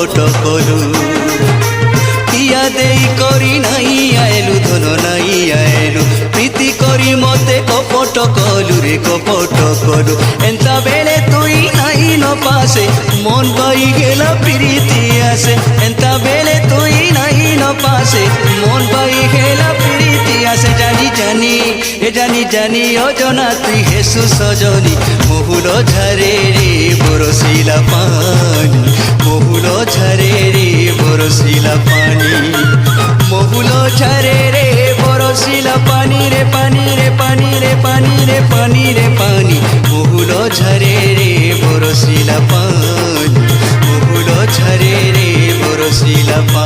কপট কলু ইয়া দেই করি নাই আইলু ধন নাই আইলু প্রীতি করি মতে কপট কলু রে কপট কলু এন্তা বেলে তুই নাই ন পাশে মন পাই গেলা প্রীতি আসে এন্তা বেলে তুই নাই ন পাশে মন পাই গেলা প্রীতি আসে জানি জানি জানি জানি অজনা তুই হেসু সজনী মহুল ঝরে রে বরসিলা পানি মহুল ঝরে রে বরসিলা পানি মহুল ঝরে রে বরসিলা পানি রে পানি রে পানি রে পানি রে পানি রে পানি মহুল ঝরে রে বরসিলা পানি মহুল ঝরে রে বরসিলা পানি।